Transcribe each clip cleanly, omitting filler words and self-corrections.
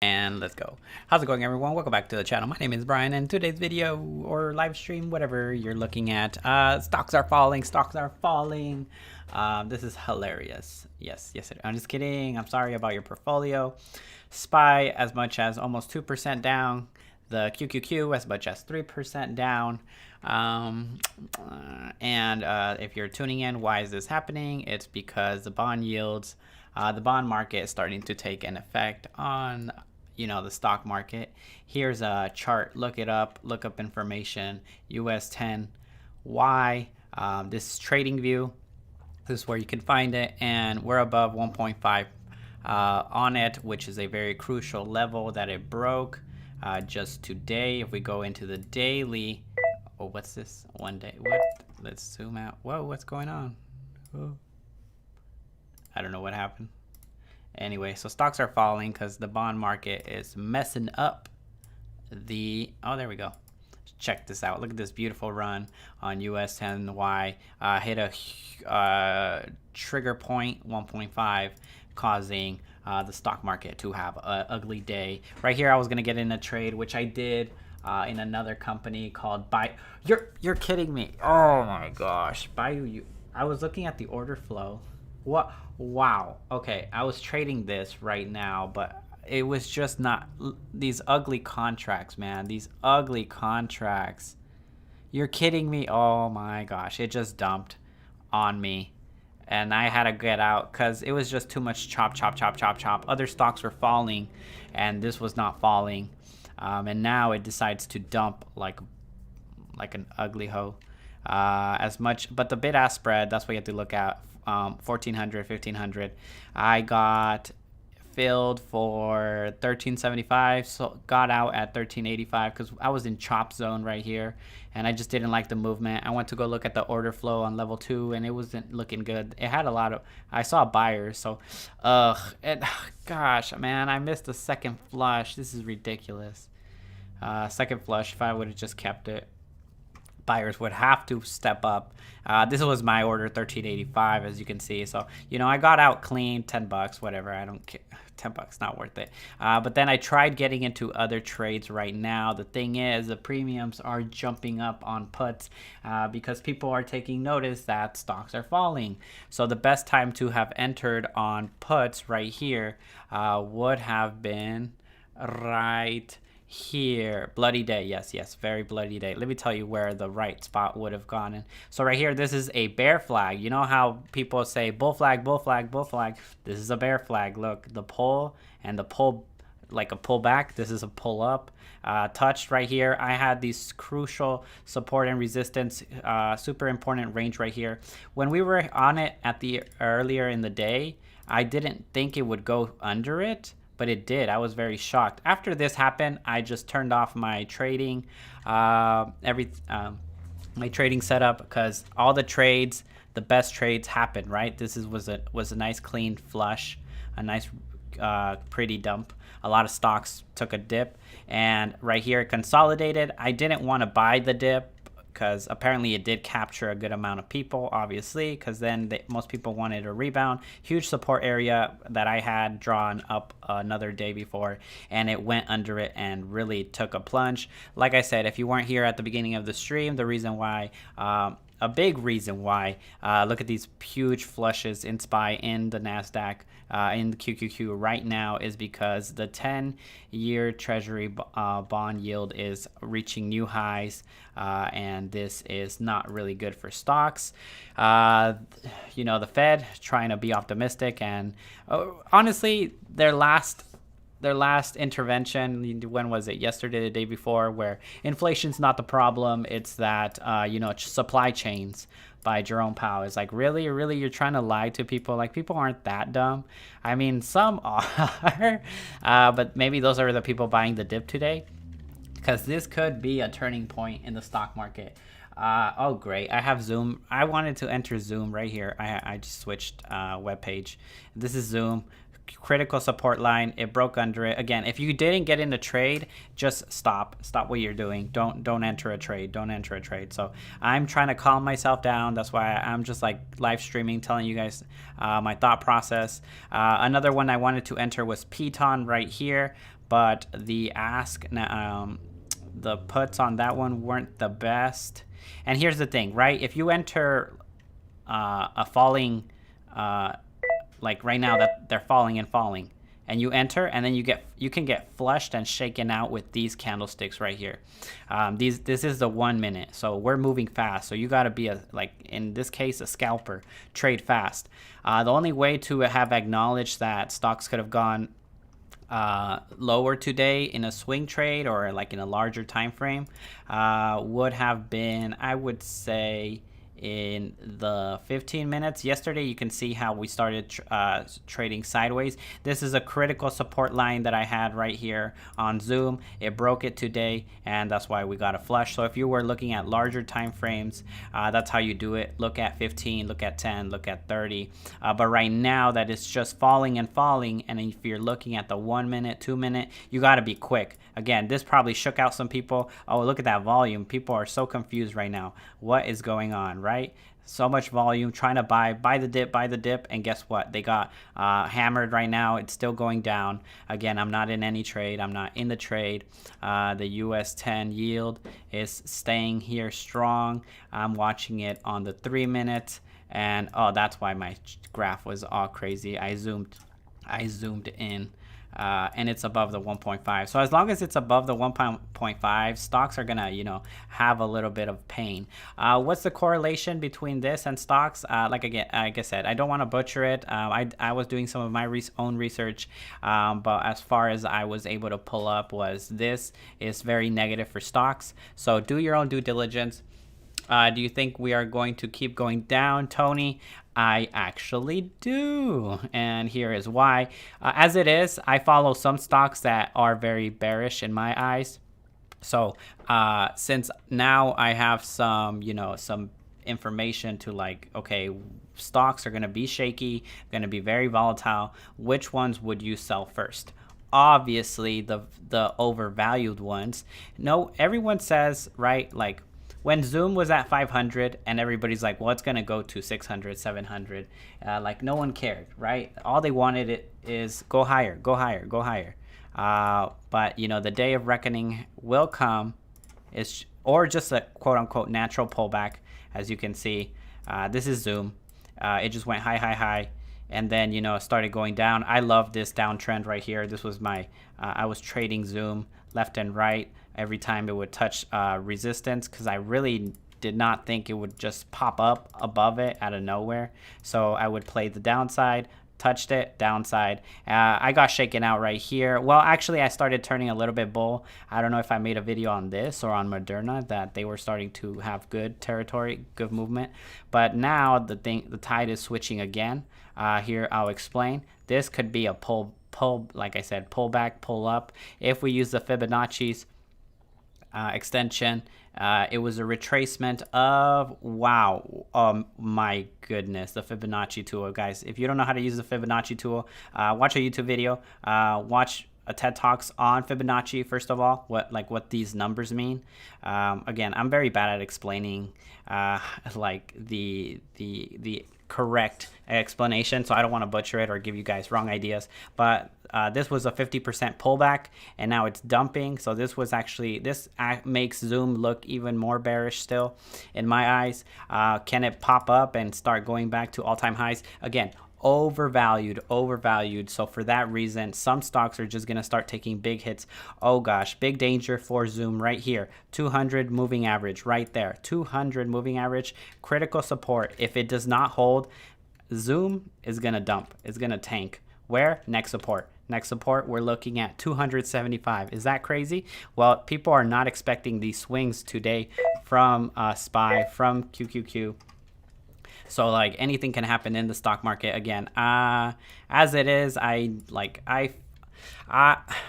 And let's go. How's it going, everyone? Welcome back to the channel. My name is Brian, and today's video or live stream, whatever you're looking at, stocks are falling. This is hilarious. Yes, I'm just kidding. I'm sorry about your portfolio. SPY as much as almost 2% down. The QQQ as much as 3% down. If you're tuning in, why is this happening? It's because the bond yields, the bond market is starting to take an effect on the stock market. Here's a chart. Look it up. Look up information. US 10. Why? This is trading view. This is where you can find it, and we're above 1.5 on it, which is a very crucial level that it broke just today. If we go into the daily, oh, what's this? 1 day. What? Let's zoom out. Whoa, what's going on? Whoa. I don't know what happened. Anyway, so stocks are falling because the bond market is messing up the, oh, there we go. Check this out. Look at this beautiful run on US 10Y. Hit a trigger point 1.5, causing the stock market to have an ugly day. Right here, I was going to get in a trade, which I did in another company called Buy. You're kidding me. Oh my gosh. I was looking at the order flow. What? Wow. Okay, I was trading this right now, but it was just not these ugly contracts, man. These ugly contracts. You're kidding me. Oh my gosh, it just dumped on me, and I had to get out because it was just too much chop. Other stocks were falling, and this was not falling, and now it decides to dump like an ugly hoe. As much, but the bid ask spread, that's what you have to look at. 1400, 1500. I got filled for 1375, so got out at 1385 because I was in chop zone right here, and I just didn't like the movement. I went to go look at the order flow on level 2, and it wasn't looking good. It had a lot of, I saw buyers, so gosh, man, I missed the second flush. This is ridiculous. Second flush, if I would have just kept it, buyers would have to step up. This was my order, 1385, as you can see. So, I got out clean, 10 bucks, whatever. I don't care. 10 bucks, not worth it. But then I tried getting into other trades right now. The thing is, the premiums are jumping up on puts because people are taking notice that stocks are falling. So the best time to have entered on puts right here would have been right here. Bloody day. Yes, very bloody day. Let me tell you where the right spot would have gone in. So right here, this is a bear flag. You know how people say bull flag, bull flag, bull flag? This is a bear flag. Look, the pull and the pull, like a pull back. This is a pull up. Touched right here. I had these crucial support and resistance, super important range right here. When we were on it at the earlier in the day, I didn't think it would go under it, but it did. I was very shocked. After this happened, I just turned off my trading, my trading setup, because all the trades, the best trades happened, right? This was a nice clean flush, a nice pretty dump. A lot of stocks took a dip, and right here it consolidated. I didn't want to buy the dip because apparently it did capture a good amount of people, obviously, because then most people wanted a rebound. Huge support area that I had drawn up another day before, and it went under it and really took a plunge. Like I said, if you weren't here at the beginning of the stream, the reason why, a big reason why, look at these huge flushes in SPY, in the NASDAQ, in the QQQ right now, is because the 10-year Treasury bond yield is reaching new highs, and this is not really good for stocks. The Fed trying to be optimistic, and honestly, their last intervention, when was it? Yesterday, the day before, where inflation's not the problem, it's that supply chains by Jerome Powell. Is like, really you're trying to lie to people? Like, people aren't that dumb. I mean, some are, but maybe those are the people buying the dip today, because this could be a turning point in the stock market. Oh great, I have Zoom. I wanted to enter Zoom right here. I just switched web page. This is Zoom. Critical support line, it broke under it. Again, if you didn't get in the trade, just stop what you're doing. Don't enter a trade. So I'm trying to calm myself down. That's why I'm just like live streaming, telling you guys my thought process. Another one I wanted to enter was Piton right here, but the the puts on that one weren't the best. And here's the thing, right? If you enter a falling, like right now that they're falling and falling, and you enter, and then you can get flushed and shaken out with these candlesticks right here. This is the 1 minute, so we're moving fast. So you got to be like in this case a scalper, trade fast. The only way to have acknowledged that stocks could have gone lower today in a swing trade or like in a larger time frame would have been, I would say, in the 15 minutes. Yesterday, you can see how we started trading sideways. This is a critical support line that I had right here on Zoom. It broke it today, and that's why we got a flush. So if you were looking at larger time frames, that's how you do it. Look at 15, look at 10, look at 30. But right now that it's just falling and falling, and if you're looking at the 1 minute, 2 minute, you got to be quick. Again, this probably shook out some people. Oh, look at that volume. People are so confused right now. What is going on, right? So much volume trying to buy the dip, and guess what? They got hammered right now. It's still going down. Again, I'm not in any trade. I'm not in the trade. The US 10 yield is staying here strong. I'm watching it on the 3 minute, and oh, that's why my graph was all crazy. I zoomed in. And it's above the 1.5. So as long as it's above the 1.5, stocks are gonna, have a little bit of pain. What's the correlation between this and stocks? Like I said, I don't want to butcher it. I was doing some of my own research, but as far as I was able to pull up was this is very negative for stocks. So do your own due diligence. Do you think we are going to keep going down, Tony? I actually do, and here is why. As it is, I follow some stocks that are very bearish in my eyes. So since now I have some, some information to like, okay, stocks are going to be shaky, going to be very volatile. Which ones would you sell first? Obviously, the overvalued ones. No, everyone says, right, like, when Zoom was at 500 and everybody's like, well, it's going to go to 600, 700. Like no one cared, right? All they wanted it is go higher, go higher, go higher. But, the day of reckoning will come, or just a quote unquote natural pullback. As you can see, this is Zoom. It just went high, high, high. And then, started going down. I love this downtrend right here. This was I was trading Zoom left and right every time it would touch resistance, because I really did not think it would just pop up above it out of nowhere. So I would play the downside, touched it, downside. I got shaken out right here. Well, actually, I started turning a little bit bull. I don't know if I made a video on this or on Moderna that they were starting to have good territory, good movement. But now the tide is switching again. Here, I'll explain. This could be a pull, like I said, pull back, pull up. If we use the Fibonacci's extension, it was a retracement of, wow, my goodness, the Fibonacci tool. Guys, if you don't know how to use the Fibonacci tool, watch a YouTube video, watch a TED Talks on Fibonacci. First of all, what these numbers mean. Again, I'm very bad at explaining like the correct explanation, so I don't want to butcher it or give you guys wrong ideas. But this was a 50% pullback, and now it's dumping. So this makes Zoom look even more bearish still in my eyes. Can it pop up and start going back to all-time highs? Again, overvalued. So for that reason, some stocks are just going to start taking big hits. Oh gosh, big danger for Zoom right here. 200 moving average right there. 200 moving average, critical support. If it does not hold, Zoom is going to dump. It's going to tank. Where? Next support. Next support, we're looking at 275. Is that crazy? Well, people are not expecting these swings today from SPY, from QQQ. So like anything can happen in the stock market. Again, as it is, I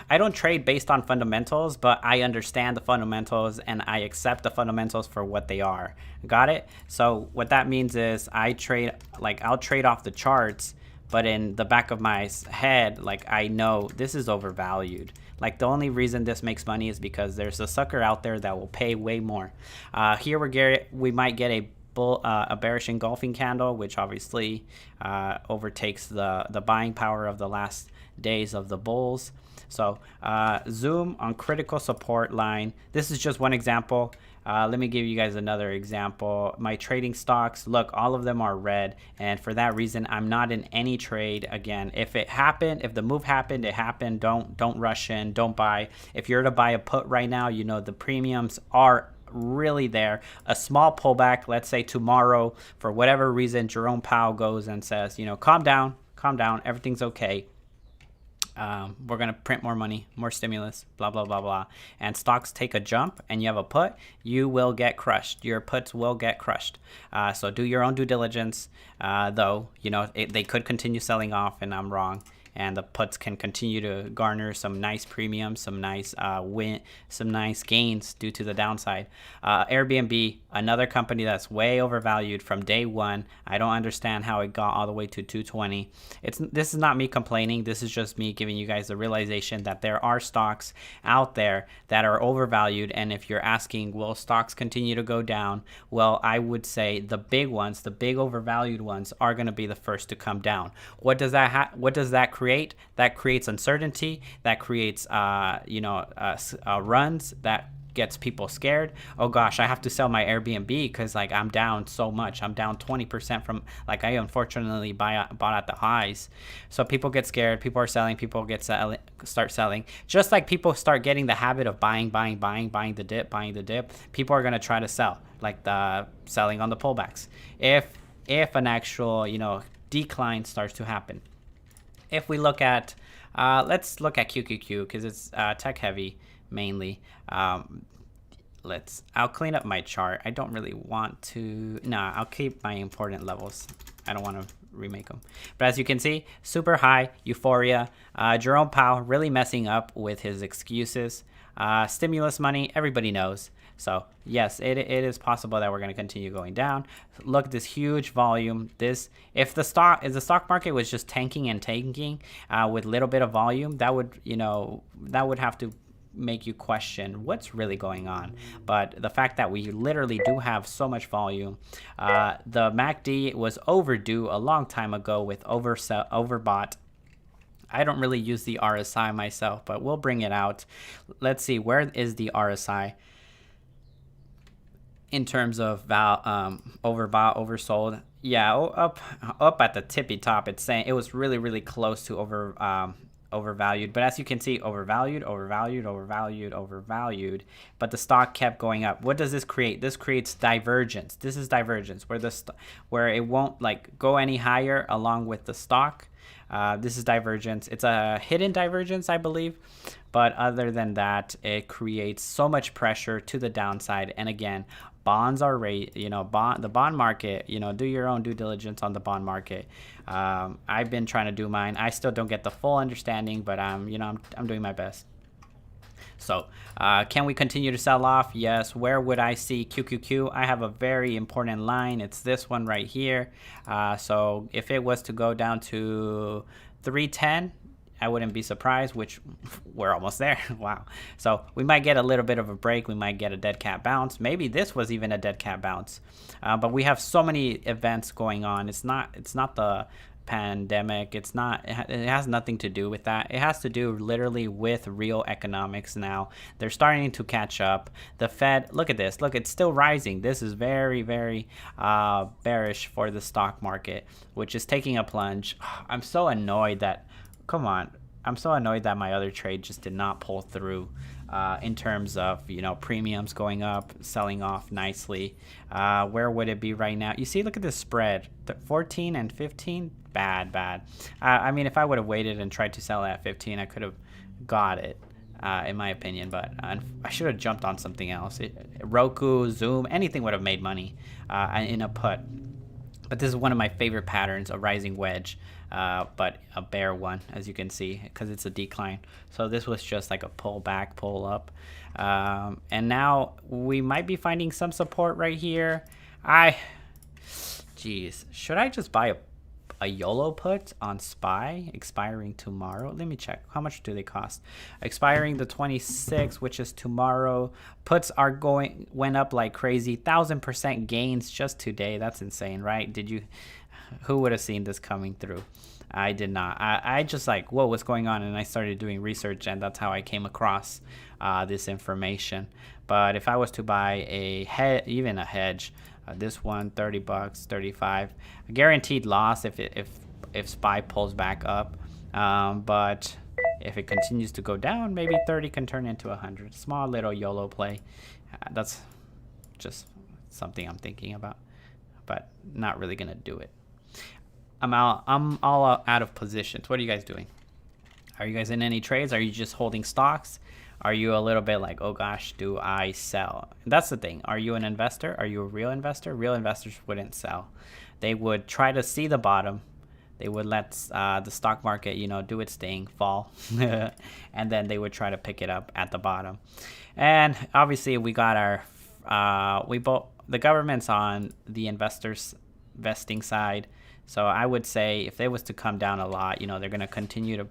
don't trade based on fundamentals, but I understand the fundamentals and I accept the fundamentals for what they are. Got it? So what that means is I'll trade off the charts, but in the back of my head, like I know this is overvalued. Like the only reason this makes money is because there's a sucker out there that will pay way more. Here we might get a bearish engulfing candle, which obviously overtakes the buying power of the last days of the bulls. So Zoom on critical support line. This is just one example. Let me give you guys another example. My trading stocks, look, all of them are red. And for that reason, I'm not in any trade. Again, if it happened, if the move happened, it happened. Don't rush in, don't buy. If you're to buy a put right now, you know the premiums are really there. A small pullback, let's say tomorrow, for whatever reason, Jerome Powell goes and says, you know, calm down, everything's okay. We're going to print more money, more stimulus, blah, blah, blah, blah. And stocks take a jump and you have a put, you will get crushed. Your puts will get crushed. So do your own due diligence, though, you know, they could continue selling off and I'm wrong. And the puts can continue to garner some nice premiums, some nice some nice gains due to the downside. Airbnb, another company that's way overvalued from day one. I don't understand how it got all the way to 220. This is not me complaining. This is just me giving you guys the realization that there are stocks out there that are overvalued. And if you're asking, will stocks continue to go down? Well, I would say the big ones, the big overvalued ones, are going to be the first to come down. What does that create? That creates uncertainty. That creates runs. That gets people scared. Oh gosh, I have to sell my Airbnb because like I'm down so much. I'm down 20% from, like, I unfortunately bought at the highs. So people get scared. People are selling. People start selling. Just like people start getting the habit of buying the dip. People are gonna try to sell, like the selling on the pullbacks. If an actual decline starts to happen. If we look at, let's look at QQQ because it's tech heavy mainly. I'll clean up my chart. I don't really want to, I'll keep my important levels. I don't want to remake them. But as you can see, super high euphoria. Jerome Powell really messing up with his excuses. Stimulus money, everybody knows. So yes, it is possible that we're going to continue going down. Look at this huge volume. If the stock market was just tanking with little bit of volume, that would have to make you question what's really going on. But the fact that we literally do have so much volume, the MACD was overdue a long time ago with overbought. I don't really use the RSI myself, but we'll bring it out. Let's see, where is the RSI in terms of overbought, oversold? Yeah, up at the tippy top, it's saying it was really, really close to overvalued. But as you can see, overvalued. But the stock kept going up. What does this create? This creates divergence. This is divergence where it won't like go any higher along with the stock. This is divergence. It's a hidden divergence, I believe. But other than that, it creates so much pressure to the downside. And again, bonds are the bond market, do your own due diligence on the bond market. I've been trying to do mine. I still don't get the full understanding, but I'm doing my best. So can we continue to sell off? Yes. Where would I see QQQ? I have a very important line. It's this one right here. So if it was to go down to 310, I wouldn't be surprised, which we're almost there. Wow. So we might get a little bit of a break. We might get a dead cat bounce. Maybe this was even a dead cat bounce. But we have so many events going on. It's not the pandemic. It has nothing to do with that. It has to do literally with real economics now. They're starting to catch up. The Fed, look at this. Look, it's still rising. This is very, very bearish for the stock market, which is taking a plunge. I'm so annoyed that, come on. I'm so annoyed that my other trade just did not pull through in terms of, premiums going up, selling off nicely. Where would it be right now? You see, look at this spread, 14 and 15. Bad. I mean, if I would have waited and tried to sell at 15, I could have got it, in my opinion. But I should have jumped on something else. Roku, Zoom, anything would have made money in a put. But this is one of my favorite patterns, a rising wedge, but a bear one, as you can see, because it's a decline. So this was just like a pull back, pull up. And now we might be finding some support right here. Should I just buy a YOLO put on SPY expiring tomorrow? Let me check. How much do they cost? Expiring the 26th, which is tomorrow. Puts went up like crazy. 1,000% gains just today. That's insane, right? Who would have seen this coming through? I did not. I just like, whoa, what's going on? And I started doing research, and that's how I came across this information. But if I was to buy even a hedge, this one, 30 bucks, 35, guaranteed loss if SPY pulls back up. But if it continues to go down, maybe 30 can turn into 100. Small little YOLO play. That's just something I'm thinking about, but not really gonna do it. I'm all out of positions. What are you guys doing? Are you guys in any trades? Are you just holding stocks? Are you a little bit like, oh gosh, do I sell? That's the thing. Are you an investor? Are you a real investor? Real investors wouldn't sell. They would try to see the bottom. They would let the stock market, do its thing, fall, and then they would try to pick it up at the bottom. And obviously, we got the government's on the investors' vesting side. So I would say if it was to come down a lot, they're going to continue to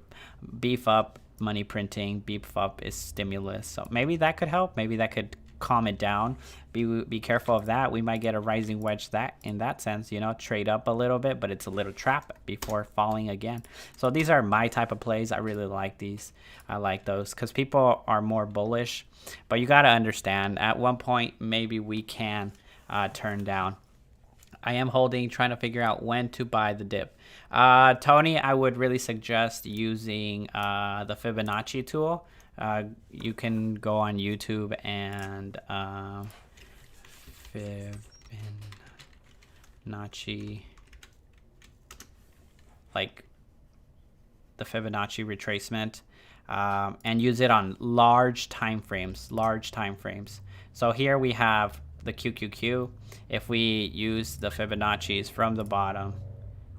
beef up money printing, beef up its stimulus. So maybe that could help. Maybe that could calm it down. Be careful of that. We might get a rising wedge in that sense, trade up a little bit, but it's a little trap before falling again. So these are my type of plays. I really like these. I like those because people are more bullish, but you got to understand at one point, maybe we can turn down. I am holding, trying to figure out when to buy the dip. Tony, I would really suggest using the Fibonacci tool. You can go on YouTube and Fibonacci, like the Fibonacci retracement, and use it on large time frames. So here we have the QQQ. If we use the Fibonacci's from the bottom,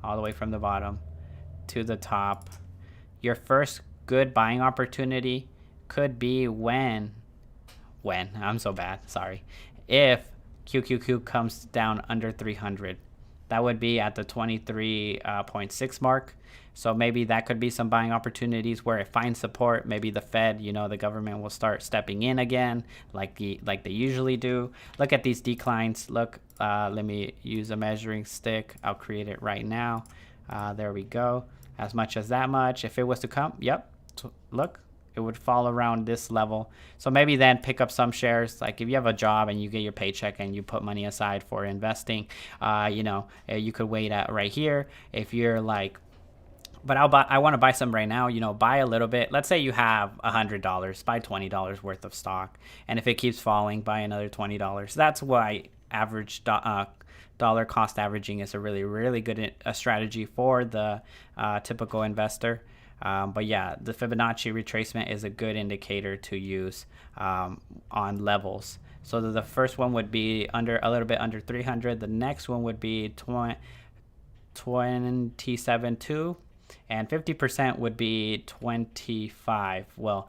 all the way from the bottom to the top, your first good buying opportunity could be if QQQ comes down under 300. That would be at the 23.6 mark. So maybe that could be some buying opportunities where it finds support. Maybe the Fed, the government will start stepping in again, like they usually do. Look at these declines. Look, let me use a measuring stick. I'll create it right now. There we go. As much as that much. If it was to come, yep. Look, it would fall around this level. So maybe then pick up some shares. Like if you have a job and you get your paycheck and you put money aside for investing, you could wait at right here. If you're like, but I want to buy some right now, buy a little bit. Let's say you have $100, buy $20 worth of stock. And if it keeps falling, buy another $20. That's why average dollar cost averaging is a really, really good strategy for the typical investor. But yeah, the Fibonacci retracement is a good indicator to use on levels. So the first one would be a little bit under 300. The next one would be 27.2, and 50% would be 25. Well,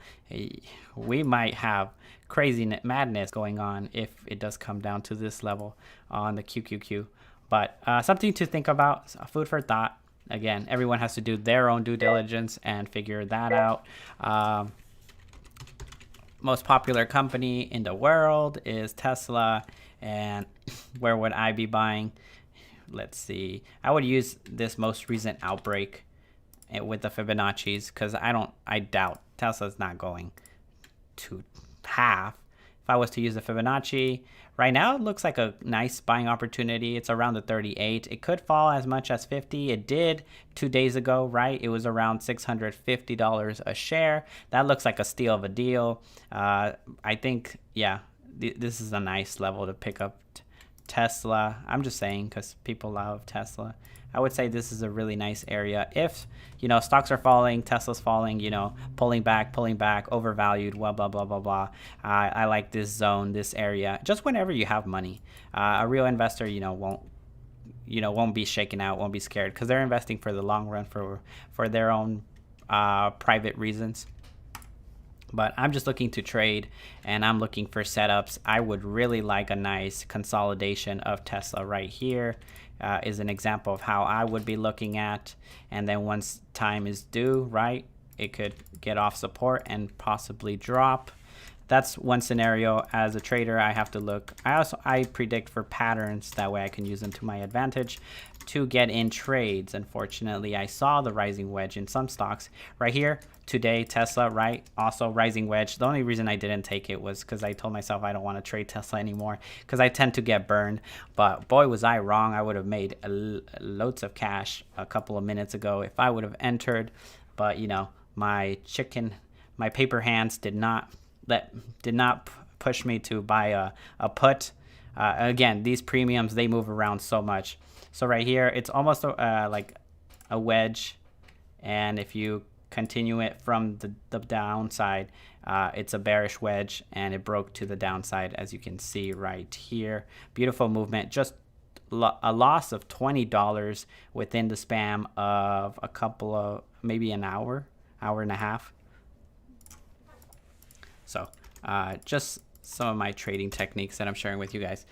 we might have crazy madness going on if it does come down to this level on the QQQ. But something to think about, food for thought. Again, everyone has to do their own due diligence and figure that out. Most popular company in the world is Tesla. And where would I be buying? Let's see. I would use this most recent outbreak with the Fibonacci's because I doubt Tesla's not going to half. If I was to use the Fibonacci, right now it looks like a nice buying opportunity. It's around the 38. It could fall as much as 50. It did 2 days ago, right? It was around $650 a share. That looks like a steal of a deal. I think, yeah, this is a nice level to pick up Tesla. I'm just saying because people love Tesla. I would say this is a really nice area. If, stocks are falling, Tesla's falling, pulling back, overvalued, blah, blah, blah, blah, blah. I like this zone, this area, just whenever you have money. A real investor, won't be shaken out, won't be scared because they're investing for the long run for their own private reasons. But I'm just looking to trade and I'm looking for setups. I would really like a nice consolidation of Tesla right here. Is an example of how I would be looking at, and then once time is due, right, it could get off support and possibly drop. that's one scenario. As a trader, I have to look. I predict for patterns, that way I can use them to my advantage to get in trades. Unfortunately, I saw the rising wedge in some stocks right here today. Tesla, right? Also rising wedge. The only reason I didn't take it was because I told myself I don't want to trade Tesla anymore, because I tend to get burned. But boy, was I wrong. I would have made loads of cash a couple of minutes ago if I would have entered. But you know, my paper hands did not push me to buy a put. Again, these premiums, they move around so much. So right here, it's almost like a wedge, and if you continue it from the downside, it's a bearish wedge, and it broke to the downside, as you can see right here. Beautiful movement. Just a loss of $20 within the span of a couple of, maybe an hour and a half. So just some of my trading techniques that I'm sharing with you guys.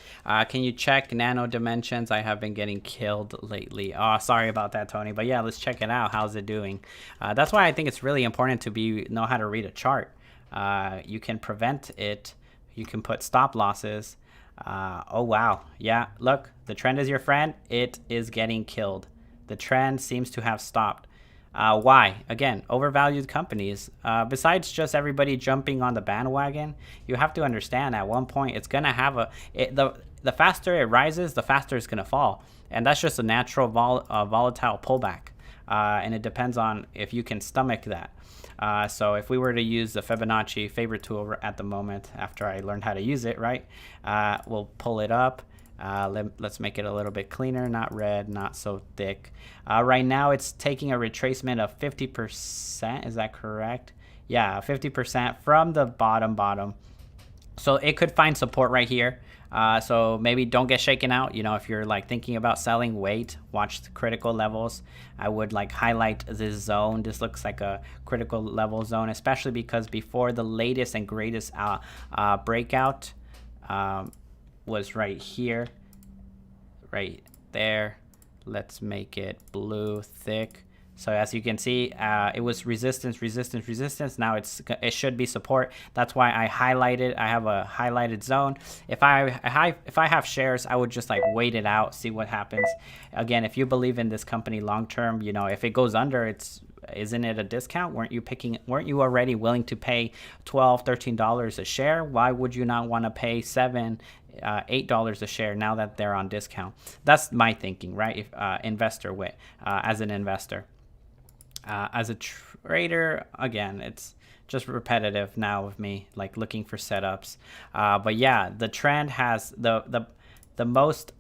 Can you check Nano Dimensions? I have been getting killed lately. Oh, sorry about that, Tony. But yeah, let's check it out. How's it doing? That's why I think it's really important to know how to read a chart. You can prevent it. You can put stop losses. Oh, wow. Yeah, look, the trend is your friend. It is getting killed. The trend seems to have stopped. Why? Again, overvalued companies. Besides just everybody jumping on the bandwagon, you have to understand at one point it's gonna have the faster it rises, the faster it's gonna fall, and that's just a natural volatile pullback. And it depends on if you can stomach that. So if we were to use the Fibonacci favorite tool at the moment, after I learned how to use it, right? We'll pull it up. Let's make it a little bit cleaner, not red, not so thick. Right now it's taking a retracement of 50%. Is that correct? Yeah, 50% from the bottom. So it could find support right here. So maybe don't get shaken out. You know, if you're like thinking about selling, wait, watch the critical levels. I would like highlight this zone. This looks like a critical level zone, especially because before the latest and greatest breakout was right here, right there. Let's make it blue thick. So as you can see, it was resistance. Now it should be support. That's why I highlighted. I have a highlighted zone. If I have shares, I would just like wait it out, see what happens. Again, if you believe in this company long term, you know, if it goes under, isn't it a discount? Weren't you already willing to pay $12, $13 a share? Why would you not want to pay $7, $8 a share now that they're on discount? That's my thinking, right? If as an investor. As a trader, again, it's just repetitive now with me, like looking for setups. But yeah, the trend has the most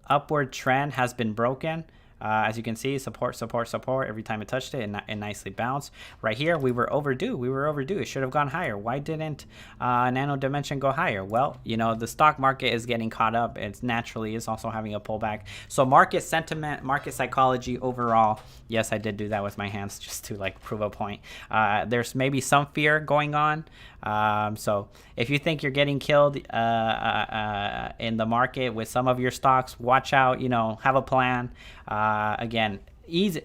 upward trend has been broken. As you can see, support. Every time it touched it, it nicely bounced. Right here, we were overdue. It should have gone higher. Why didn't Nano Dimension go higher? Well, you know, the stock market is getting caught up. It's naturally is also having a pullback. So market sentiment, market psychology overall. Yes, I did do that with my hands just to like prove a point. There's maybe some fear going on. So if you think you're getting killed in the market with some of your stocks, watch out, you know, have a plan. Again, easy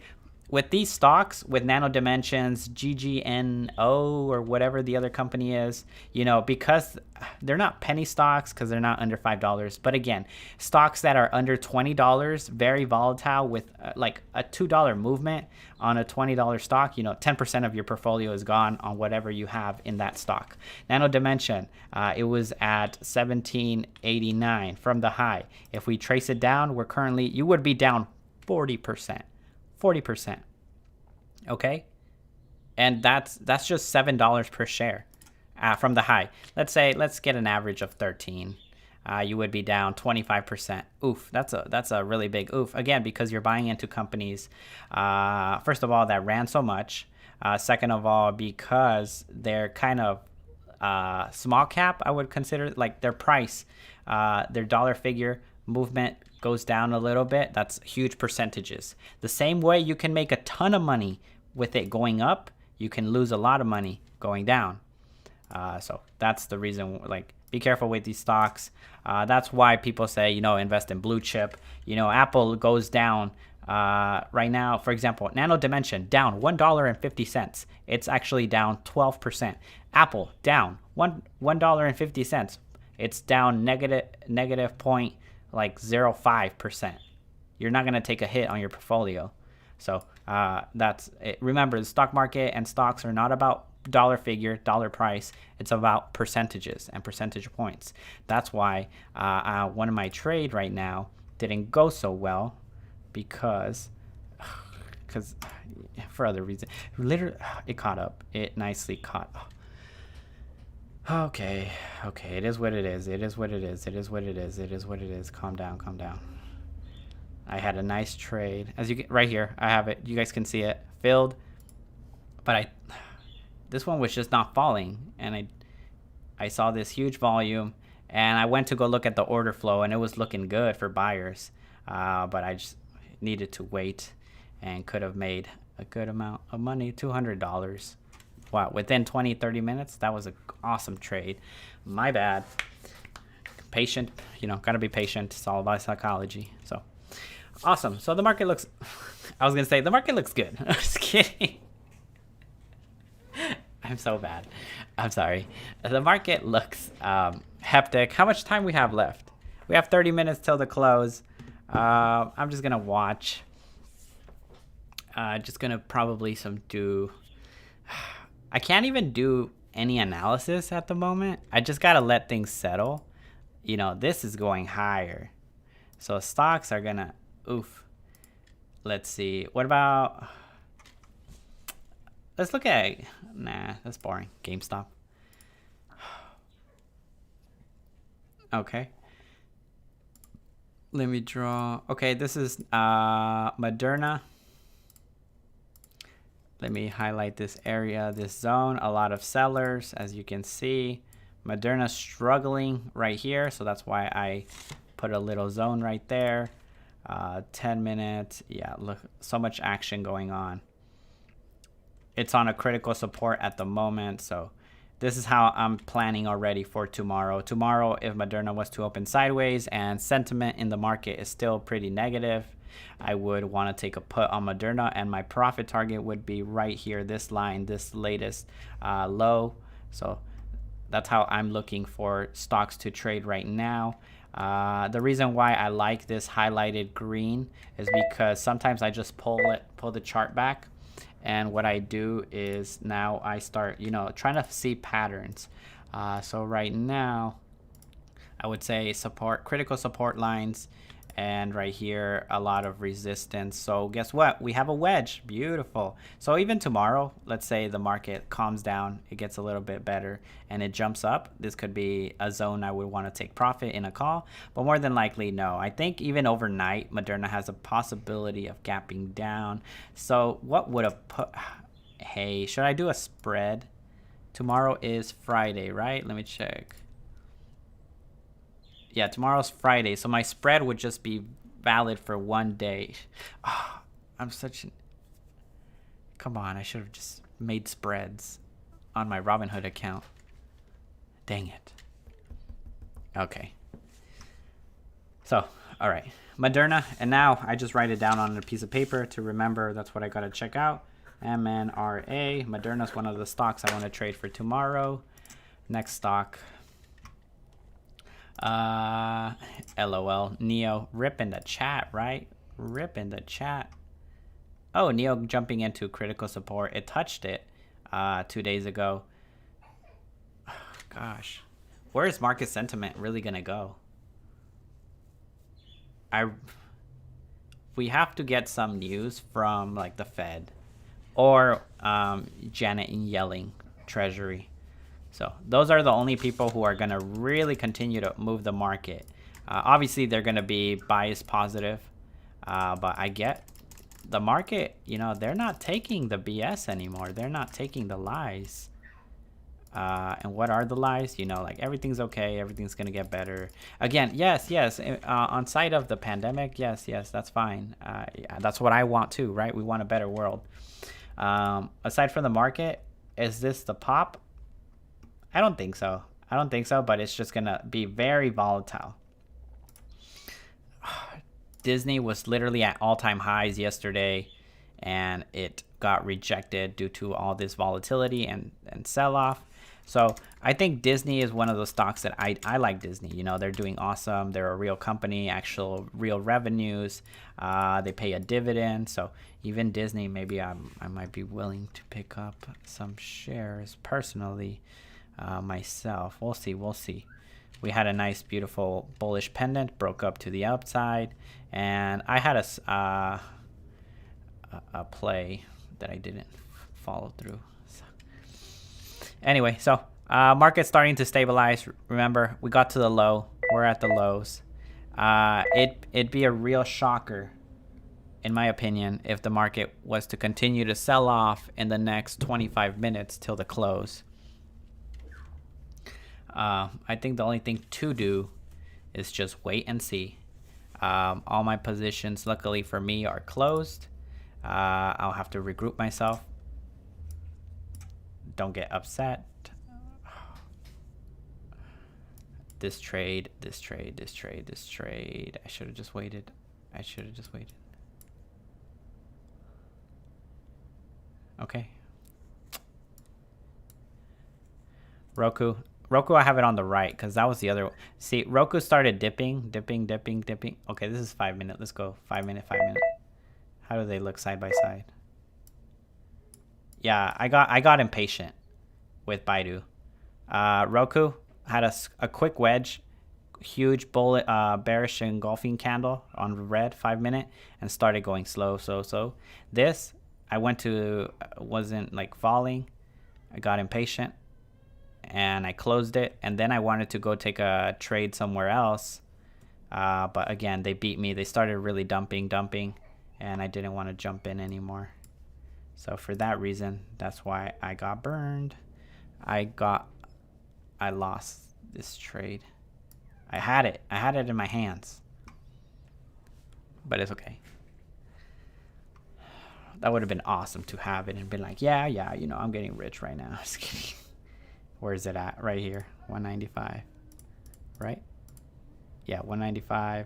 with these stocks, with Nano Dimensions, GGNO, or whatever the other company is, you know, because they're not penny stocks, because they're not under $5. But again, stocks that are under $20, very volatile, with like a $2 movement on a $20 stock, you know, 10% of your portfolio is gone on whatever you have in that stock. Nano Dimension, it was at 1789 from the high. If we trace it down, you would be down 40%. Okay, and that's just $7 per share from the high. Let's get an average of 13. You would be down 25%. Oof, that's a really big oof. Again, because you're buying into companies, first of all, that ran so much. Second of all, because they're kind of small cap, I would consider, like their price, their dollar figure movement goes down a little bit. That's huge percentages. The same way you can make a ton of money with it going up, you can lose a lot of money going down. So that's the reason, like, be careful with these stocks. That's why people say, you know, invest in blue chip. You know, Apple goes down Right now, for example, Nano Dimension down $1.50. It's actually down 12%. Apple down $1.50. It's down negative point like 0.05%. You're not gonna take a hit on your portfolio. So that's it. Remember, the stock market and stocks are not about dollar figure, dollar price. It's about percentages and percentage points. That's why one of my trade right now didn't go so well because for other reasons. Literally, it caught up. It nicely caught up. Okay, it is what it is. It is what it is. It is what it is. It is what it is. Calm down, calm down. I had a nice trade. As you get right here, I have it. You guys can see it filled, but this one was just not falling, and I saw this huge volume, and I went to go look at the order flow, and it was looking good for buyers, but I just needed to wait, and could have made a good amount of money, $200. Wow, within 20-30 minutes. That was an awesome trade. My bad. Patient, gotta be patient. It's all about psychology. So awesome. So the market looks, I was gonna say the market looks good. I'm just kidding. I'm so bad. I'm sorry. The market looks hectic. How much time we have left? We have 30 minutes till the close. I'm just gonna watch. Just gonna probably I can't even do any analysis at the moment. I just gotta let things settle. This is going higher, so stocks are gonna let's see, what about, let's look at, nah, that's boring. GameStop. Okay, let me draw. Okay, this is Moderna. Let me highlight this area, this zone. A lot of sellers, as you can see. Moderna's struggling right here, so that's why I put a little zone right there. 10 minutes. Yeah, look, so much action going on. It's on a critical support at the moment, so this is how I'm planning already for tomorrow. Tomorrow, if Moderna was to open sideways and sentiment in the market is still pretty negative, I would want to take a put on Moderna, and my profit target would be right here, this line, this latest low. So that's how I'm looking for stocks to trade right now. The reason why I like this highlighted green is because sometimes I just pull the chart back, and what I do is now I start trying to see patterns. So right now I would say critical support lines, and right here a lot of resistance. So guess what, we have a wedge. Beautiful. So even tomorrow, let's say the market calms down, it gets a little bit better and it jumps up, this could be a zone I would want to take profit in a call, but more than likely no. I think even overnight Moderna has a possibility of gapping down. So what would have put, hey, should I do a spread? Tomorrow is Friday, right? Let me check. Yeah, tomorrow's Friday, so my spread would just be valid for 1 day. Oh, I'm such an... Come on, I should have just made spreads on my Robinhood account. Dang it. Okay. So, all right. Moderna, and now I just write it down on a piece of paper to remember. That's what I got to check out. MNRA. Moderna's one of the stocks I want to trade for tomorrow. Next stock... LOL. Neo, rip in the chat, right? Rip in the chat. Oh, Neo jumping into critical support. It touched it 2 days ago. Gosh, where is market sentiment really gonna go? We have to get some news from like the Fed or Janet Yellen, Treasury. So those are the only people who are going to really continue to move the market. Obviously, they're going to be bias positive, but I get the market, they're not taking the BS anymore. They're not taking the lies. And what are the lies? Like everything's okay. Everything's going to get better. Again, yes. On side of the pandemic, yes, that's fine. Yeah, that's what I want too, right? We want a better world. Aside from the market, is this the pop? I don't think so. But it's just going to be very volatile. Disney was literally at all-time highs yesterday, and it got rejected due to all this volatility and sell-off. So I think Disney is one of those stocks that I like. Disney, you know, they're doing awesome. They're a real company, actual real revenues. They pay a dividend. So even Disney, maybe I might be willing to pick up some shares personally myself. We'll see. We'll see. We had a nice, beautiful bullish pendant, broke up to the upside, and I had a play that I didn't follow through. So. Anyway, so market's starting to stabilize. Remember, we got to the low. We're at the lows. It'd be a real shocker, in my opinion, if the market was to continue to sell off in the next 25 minutes till the close. I think the only thing to do is just wait and see. All my positions, luckily for me, are closed. I'll have to regroup myself. Don't get upset. This trade. I should have just waited. Okay. Roku, I have it on the right because that was the other one. See, Roku started dipping. Okay, this is 5 minute. Let's go 5 minute. How do they look side by side? Yeah, I got impatient with Baidu. Roku had a quick wedge, huge bullet, bearish engulfing candle on red 5 minute, and started going slow. This I went to wasn't like falling. I got impatient and I closed it, and then I wanted to go take a trade somewhere else, but again they beat me. They started really dumping, and I didn't want to jump in anymore. So for that reason, that's why I got burned. I lost this trade. I had it in my hands, but it's okay. That would have been awesome to have it and been like, yeah, you know, I'm getting rich right now. Just kidding. Where is it at? Right here, 195, right? Yeah, 195.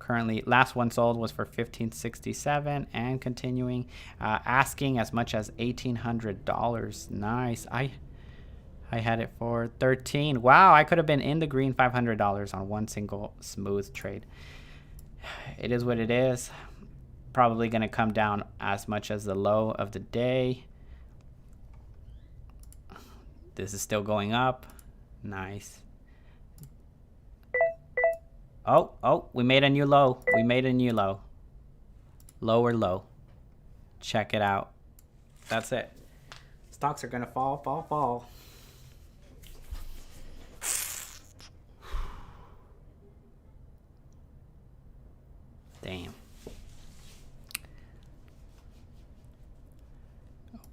Currently, last one sold was for $1,567 and continuing, asking as much as $1,800. Nice. I had it for 13. Wow, I could have been in the green $500 on one single smooth trade. It is what it is. Probably going to come down as much as the low of the day. This is still going up. Nice. Oh, we made a new low. Lower low. Check it out. That's it. Stocks are going to fall. Damn.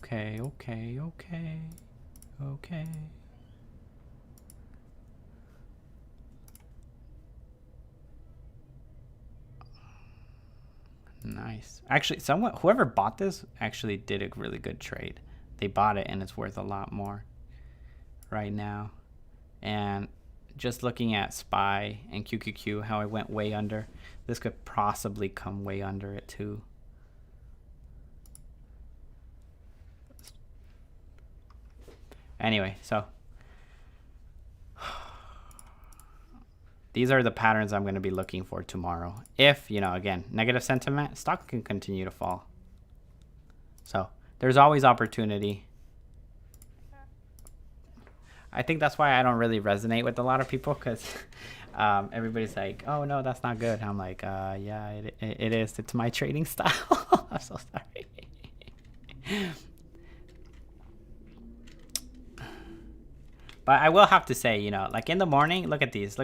Okay. Nice. Actually, whoever bought this actually did a really good trade. They bought it and it's worth a lot more right now. And just looking at SPY and QQQ, how I went way under, this could possibly come way under it too. Anyway, so these are the patterns I'm going to be looking for tomorrow. If, you know, again, negative sentiment, stock can continue to fall. So there's always opportunity. I think that's why I don't really resonate with a lot of people, because everybody's like, oh, no, that's not good. I'm like, yeah, it is. It's my trading style. I'm so sorry. But I will have to say, you know, like in the morning, look at these.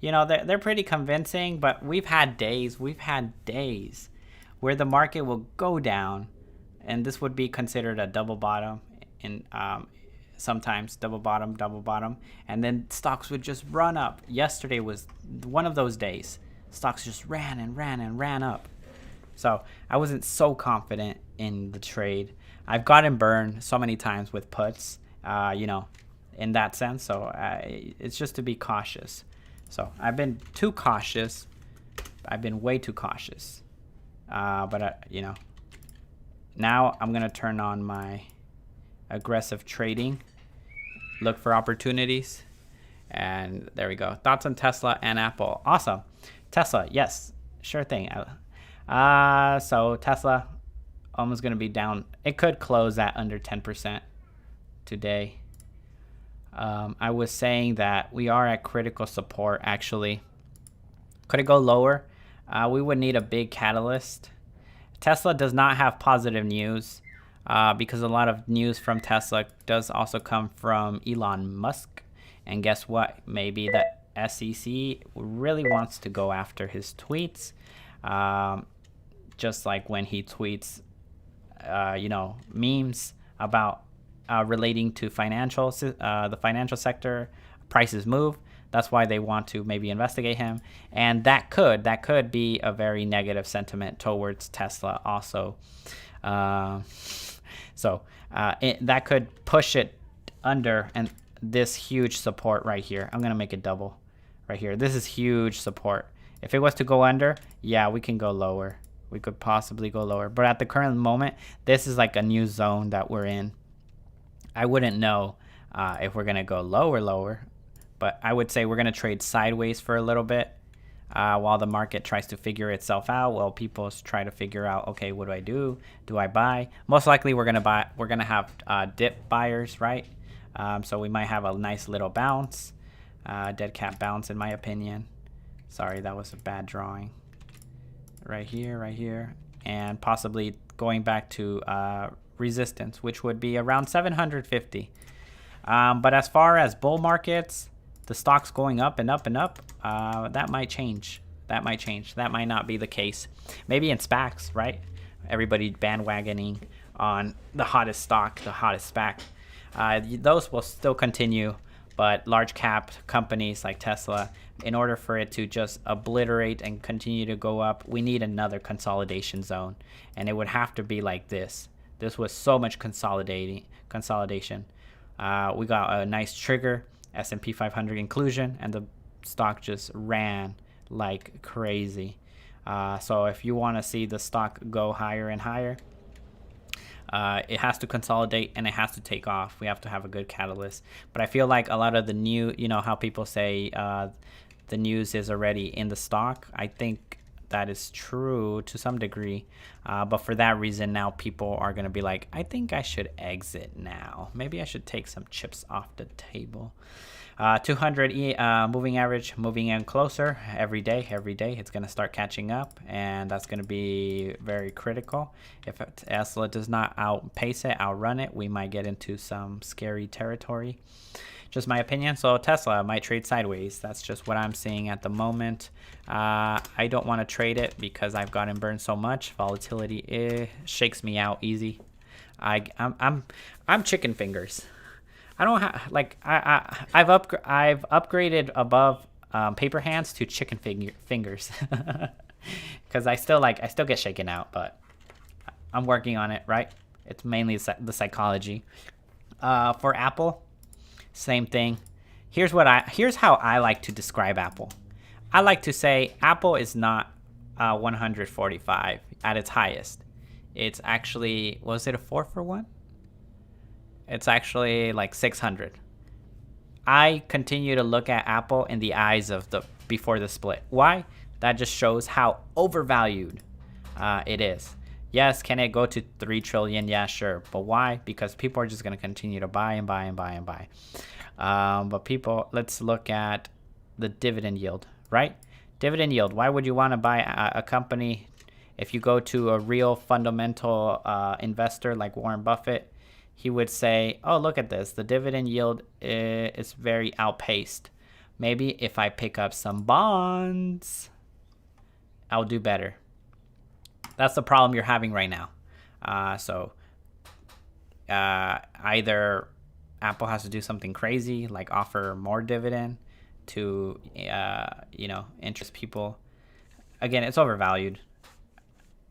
You know, they're pretty convincing, but we've had days where the market will go down, and this would be considered a double bottom, and sometimes double bottom, and then stocks would just run up. Yesterday was one of those days. Stocks just ran up. So I wasn't so confident in the trade. I've gotten burned so many times with puts, you know, in that sense. So it's just to be cautious. So I've been too cautious. I've been way too cautious. But you know, now I'm gonna turn on my aggressive trading, look for opportunities, and there we go. Thoughts on Tesla and Apple? Awesome. Tesla, yes, sure thing. So Tesla almost gonna be down. It could close at under 10% today. I was saying that we are at critical support. Actually, could it go lower? We would need a big catalyst. Tesla does not have positive news because a lot of news from Tesla does also come from Elon Musk. And guess what? Maybe the SEC really wants to go after his tweets, just like when he tweets, you know, memes about relating to the financial sector, prices move. That's why they want to maybe investigate him, and that could be a very negative sentiment towards Tesla also. That could push it under and this huge support right here. I'm gonna make it double right here. This is huge support. If it was to go under, yeah, we can go lower. We could possibly go lower, but at the current moment, this is like a new zone that we're in. I wouldn't know if we're gonna go lower, but I would say we're gonna trade sideways for a little bit while the market tries to figure itself out. Well, people try to figure out, okay, what do I do? Do I buy? Most likely, we're gonna buy. We're gonna have dip buyers, right? So we might have a nice little bounce, dead cat bounce, in my opinion. Sorry, that was a bad drawing. Right here, and possibly going back to resistance, which would be around 750. But as far as bull markets, the stock's going up and up and up, that might change. That might not be the case. Maybe in SPACs, right? Everybody bandwagoning on the hottest stock, the hottest SPAC. Those will still continue, but large cap companies like Tesla, in order for it to just obliterate and continue to go up, we need another consolidation zone, and it would have to be like this. This was so much consolidation. We got a nice trigger, S&P 500 inclusion, and the stock just ran like crazy. So if you want to see the stock go higher and higher, it has to consolidate and it has to take off. We have to have a good catalyst. But I feel like a lot of the new, you know how people say the news is already in the stock. I think that is true to some degree. But for that reason, now people are going to be like, I think I should exit now. Maybe I should take some chips off the table. 200 moving average, moving in closer every day. It's going to start catching up, and that's going to be very critical. If Tesla does not outpace it, outrun it, we might get into some scary territory. Just my opinion. So Tesla might trade sideways. That's just what I'm seeing at the moment. I don't want to trade it because I've gotten burned so much. Volatility shakes me out easy. I'm chicken fingers. I don't have I've upgraded above paper hands to chicken fingers because I still get shaken out, but I'm working on it. Right? It's mainly the psychology. For Apple, same thing. Here's how I like to describe Apple. I like to say Apple is not 145 at its highest. It's actually, was it a 4-for-1? It's actually like 600. I continue to look at Apple in the eyes of the before the split. Why? That just shows how overvalued it is. Yes, can it go to 3 trillion? Yeah, sure. But why? Because people are just going to continue to buy and buy and buy and buy. But people, let's look at the dividend yield, right? Dividend yield. Why would you want to buy a company if you go to a real fundamental investor like Warren Buffett? He would say, oh, look at this. The dividend yield is very outpaced. Maybe if I pick up some bonds, I'll do better. That's the problem you're having right now. Either Apple has to do something crazy, like offer more dividend to, interest people. Again, it's overvalued.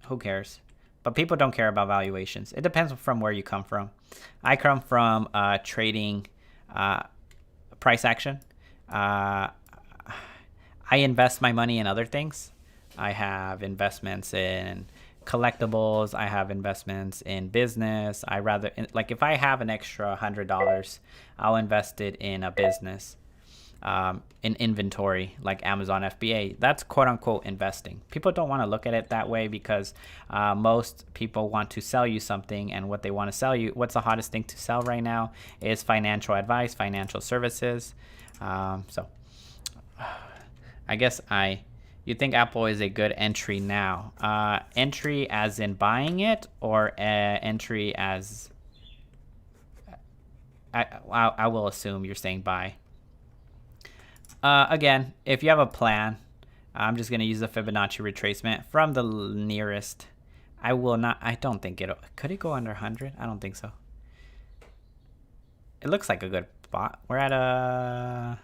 Who cares? But people don't care about valuations. It depends from where you come from. I come from trading price action. I invest my money in other things. I have investments in collectibles. I have investments in business. Like if I have an extra $100, I'll invest it in a business, in inventory like Amazon FBA. That's quote unquote investing. People don't want to look at it that way because most people want to sell you something, and what they want to sell you, what's the hottest thing to sell right now is financial advice, financial services. So I guess you think Apple is a good entry now? Entry as in buying it, or entry as I will assume you're saying buy. Again, if you have a plan, I'm just going to use the Fibonacci retracement from the nearest. I don't think could it go under 100? I don't think so. It looks like a good spot. We're at a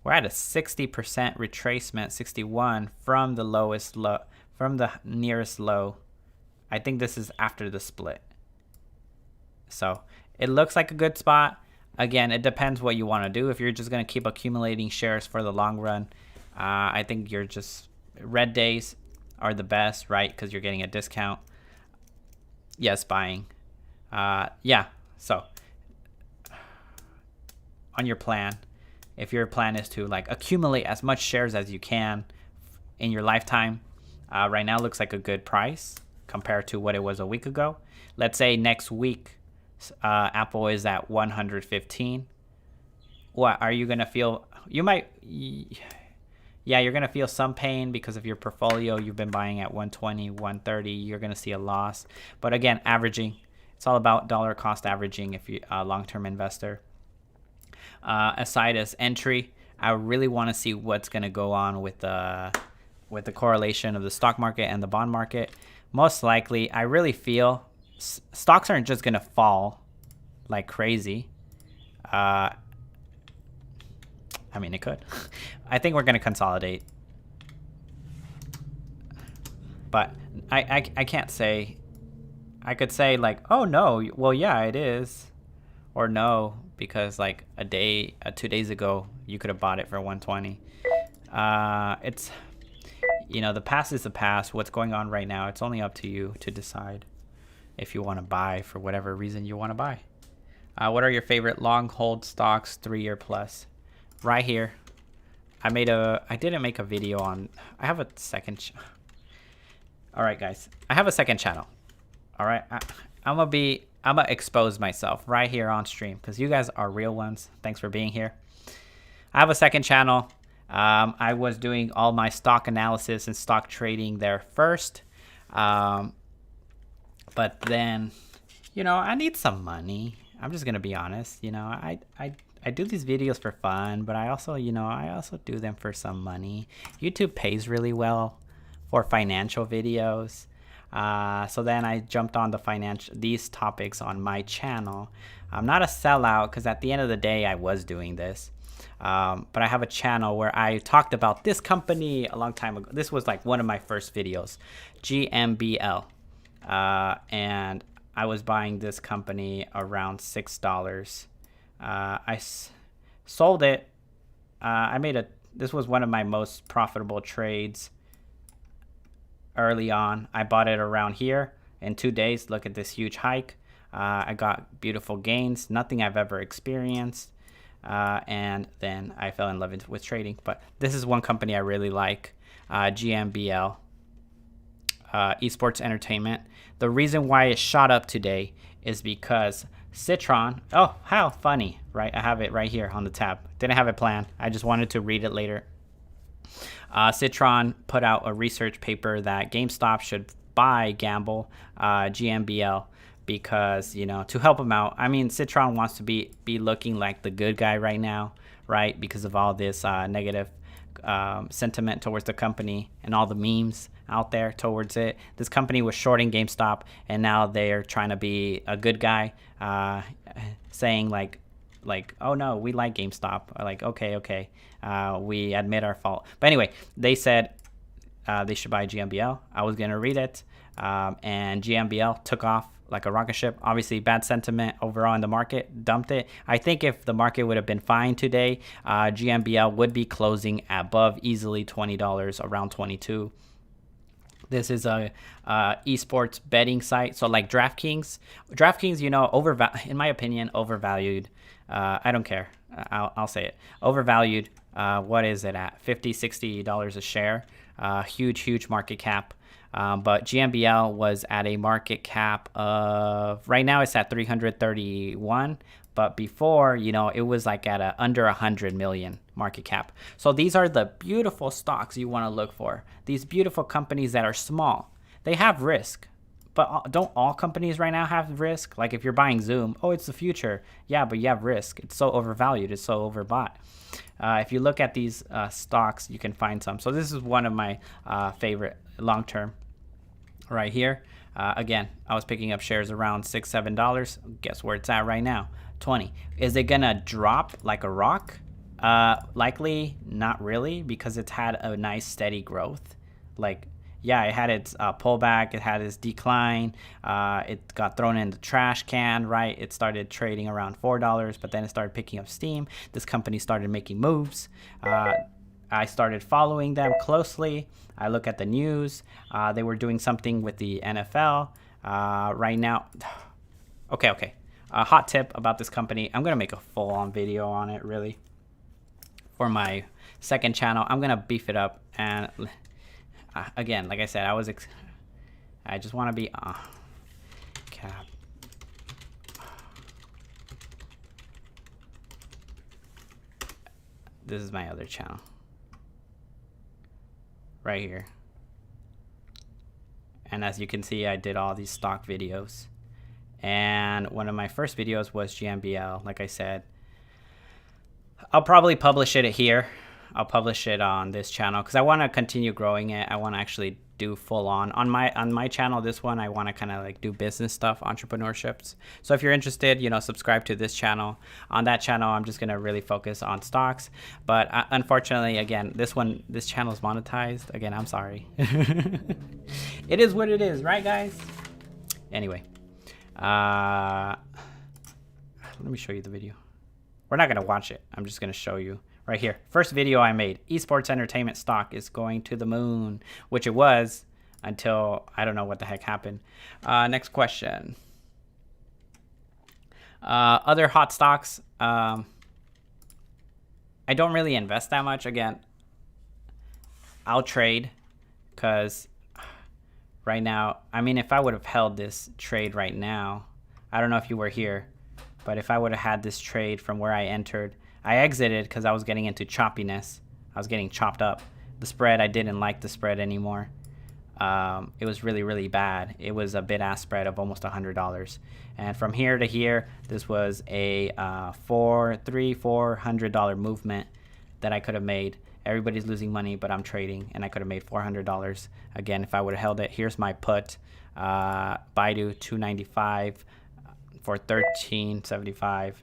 60% retracement, 61 from the lowest low, from the nearest low. I think this is after the split. So it looks like a good spot. Again, it depends what you want to do. If you're just going to keep accumulating shares for the long run, I think red days are the best, right? Because you're getting a discount. Yes, buying. Yeah, so on your plan, if your plan is to like accumulate as much shares as you can in your lifetime, right now looks like a good price compared to what it was a week ago. Let's say next week, Apple is at 115. What are you gonna feel? You're gonna feel some pain because of your portfolio. You've been buying at 120, 130. You're gonna see a loss. But again, averaging. It's all about dollar cost averaging if you're a long-term investor. Aside as entry, I really want to see what's gonna go on with the correlation of the stock market and the bond market. Most likely, I really feel stocks aren't just gonna fall like crazy. I mean, it could. I think we're gonna consolidate, but I can't say. I could say like, oh no, well yeah, it is, or no, because like 2 days ago you could have bought it for 120. It's, the past is the past. What's going on right now, it's only up to you to decide if you want to buy for whatever reason you want to buy. What are your favorite long hold stocks, 3-year plus? Right here. I didn't make a video on, I have a second. All right, guys, I have a second channel. All right, I'm gonna expose myself right here on stream because you guys are real ones. Thanks for being here. I have a second channel. I was doing all my stock analysis and stock trading there first. But then, I need some money. I'm just going to be honest. I do these videos for fun, but I also do them for some money. YouTube pays really well for financial videos. So then I jumped on these topics on my channel. I'm not a sellout because at the end of the day, I was doing this. But I have a channel where I talked about this company a long time ago. This was like one of my first videos, GMBL. And I was buying this company around $6. I sold it. This was one of my most profitable trades early on. I bought it around here in 2 days. Look at this huge hike. I got beautiful gains, nothing I've ever experienced. And then I fell in love with trading. But this is one company I really like, GMBL. Esports entertainment. The reason why it shot up today is because Citron, oh how funny, right? I have it right here on the tab. Didn't have it planned, I just wanted to read it later. Citron put out a research paper that GameStop should buy GMBL because to help them out. I mean, Citron wants to be looking like the good guy right now, right? Because of all this negative sentiment towards the company and all the memes out there towards it. This company was shorting GameStop, and now they're trying to be a good guy, saying like, oh no, we like GameStop. Like, okay, we admit our fault. But anyway, they said they should buy GMBL. I was gonna read it, and GMBL took off like a rocket ship. Obviously, bad sentiment overall in the market dumped it. I think if the market would have been fine today, GMBL would be closing above easily $20, around 22. This is a esports betting site. So like DraftKings, you know, in my opinion, overvalued. I don't care. I'll say it. Overvalued. What is it at? $50, $60 a share. Huge market cap. But GMBL was at a market cap of, right now it's at 331. But before, you know, it was like at under 100 million market cap. So these are the beautiful stocks you want to look for. These beautiful companies that are small. They have risk. But don't all companies right now have risk? Like if you're buying Zoom, oh, it's the future. Yeah, but you have risk. It's so overvalued. It's so overbought. If you look at these stocks, you can find some. So this is one of my favorite long-term right here. Again, I was picking up shares around $6, $7. Guess where it's at right now? 20. Is it going to drop like a rock? Likely not really, because it's had a nice steady growth. Like, yeah, it had its pullback, it had its decline, it got thrown in the trash can, right? It started trading around $4, but then it started picking up steam. This company started making moves. I started following them closely. I look at the news. They were doing something with the NFL right now. Okay. A hot tip about this company. I'm going to make a full-on video on it, really, for my second channel. I'm going to beef it up. And again, like I said, I just want to be cap. This is my other channel right here. And as you can see, I did all these stock videos. And one of my first videos was GMBL, like I said. I'll probably publish it here. I'll publish it on this channel because I want to continue growing it. I want to actually do full on my channel. This one, I want to kind of like do business stuff, entrepreneurships. So if you're interested, you know, subscribe to this channel. On that channel, I'm just going to really focus on stocks. But unfortunately, again, this channel is monetized. Again, I'm sorry. It is what it is, right, guys? Anyway, let me show you the video. We're not going to watch it. I'm just going to show you. Right here, first video I made, esports entertainment stock is going to the moon, which it was until I don't know what the heck happened. Next question. Other hot stocks. I don't really invest that much. Again, I'll trade because right now, I mean, if I would have held this trade right now, I don't know if you were here, but if I would have had this trade from where I entered, I exited because I was getting into choppiness. I was getting chopped up. The spread, I didn't like the spread anymore. It was really bad. It was a bid-ask spread of almost $100. And from here to here, this was a $400 movement that I could have made. Everybody's losing money, but I'm trading, and I could have made $400. Again, if I would have held it, here's my put. Baidu 295 for 1375.